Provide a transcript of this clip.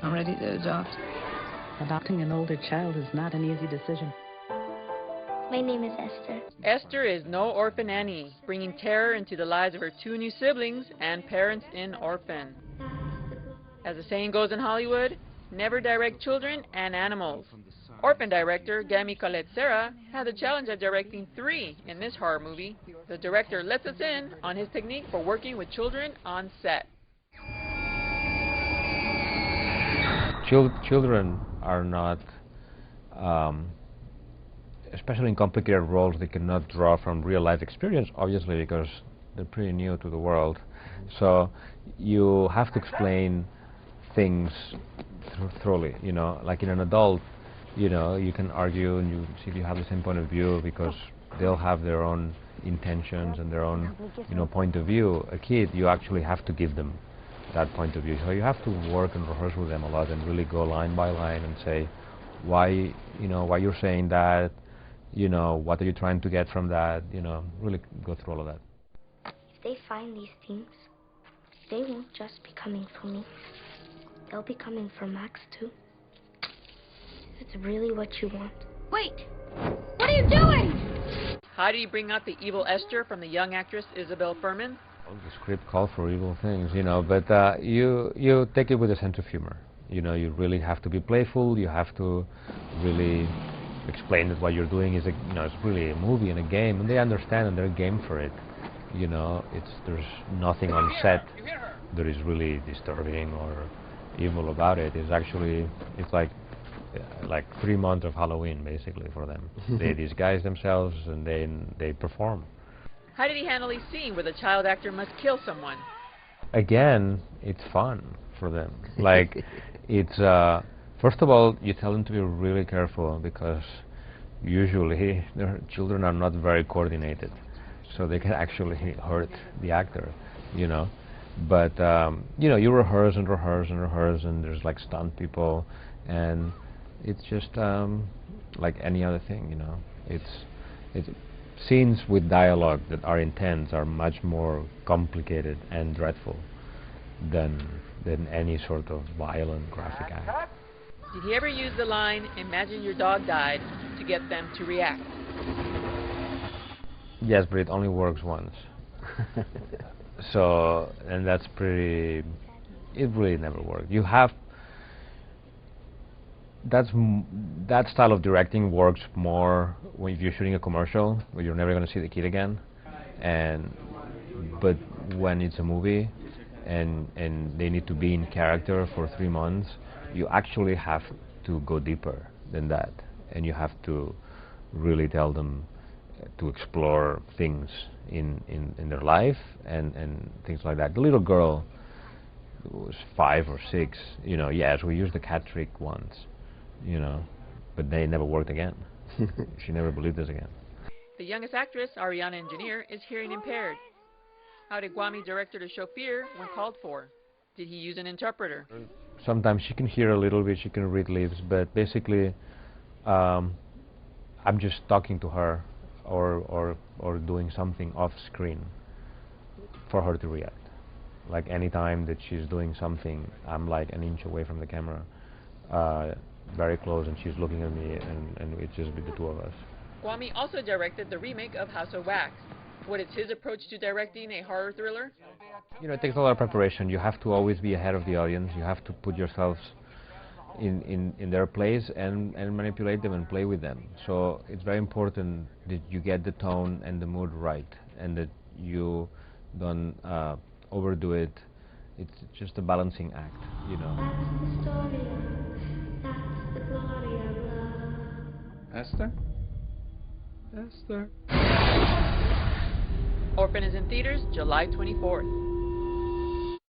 I'm ready to adopt. Adopting an older child is not an easy decision. My name is Esther. Esther is no orphan Annie, bringing terror into the lives of her two new siblings and parents in Orphan. As the saying goes in Hollywood, never direct children and animals. Orphan director Jaume Collet Serra had the challenge of directing 3 in this horror movie. The director lets us in on his technique for working with children on set. Children are not, especially in complicated roles, they cannot draw from real life experience, obviously, because they're pretty new to the world. So you have to explain things thoroughly, you know, like in an adult, you know, you can argue and you see if you have the same point of view because they'll have their own intentions and their own, you know, point of view. A kid, you actually have to give them that point of view. So you have to work and rehearse with them a lot and really go line by line and say why, you know, why you're saying that, you know, what are you trying to get from that, you know, really go through all of that. If they find these things, they won't just be coming for me. They'll be coming for Max too. Is it really what you want? Wait! What are you doing? How do you bring out the evil Esther from the young actress Isabel Furman? Well, the script calls for evil things, you know, but you take it with a sense of humor. You know, you really have to be playful. You have to really explain that what you're doing is, you know, it's really a movie and a game, and they understand and they're game for it. You know, there's nothing on set that is really disturbing or evil about it. It's actually, it's like 3 months of Halloween basically for them. They disguise themselves and they perform. How did he handle his scene where the child actor must kill someone? Again, it's fun for them. Like, it's first of all, you tell them to be really careful because usually their children are not very coordinated, so they can actually hurt the actor, you know. But you know, you rehearse and rehearse and rehearse, and there's like stunt people, and it's just like any other thing, you know. It's scenes with dialogue that are intense are much more complicated and dreadful than any sort of violent graphic act. Did he ever use the line, "Imagine your dog died," to get them to react? Yes, but it only works once. So, and that's pretty, it really never worked. You have, that style of directing works more when if you're shooting a commercial where you're never going to see the kid again, but when it's a movie and they need to be in character for 3 months, you actually have to go deeper than that, and you have to really tell them to explore things in their life and things like that. The little girl was 5 or 6, you know, yes, we used the cat trick once, you know, but they never worked again. She never believed us again. The youngest actress, Ariana Engineer, is hearing impaired. How did Jaume direct her to show fear when called for? Did he use an interpreter? Sometimes she can hear a little bit, she can read lips, but basically I'm just talking to her or doing something off screen for her to react. Like any time that she's doing something, I'm like an inch away from the camera, very close, and she's looking at me, and it's just the two of us. Jaume also directed the remake of House of Wax. What is his approach to directing a horror thriller? You know, it takes a lot of preparation. You have to always be ahead of the audience. You have to put yourselves in their place and manipulate them and play with them. So it's very important that you get the tone and the mood right, and that you don't overdo it. It's just a balancing act, you know. Esther? Esther. Orphan is in theaters July 24th.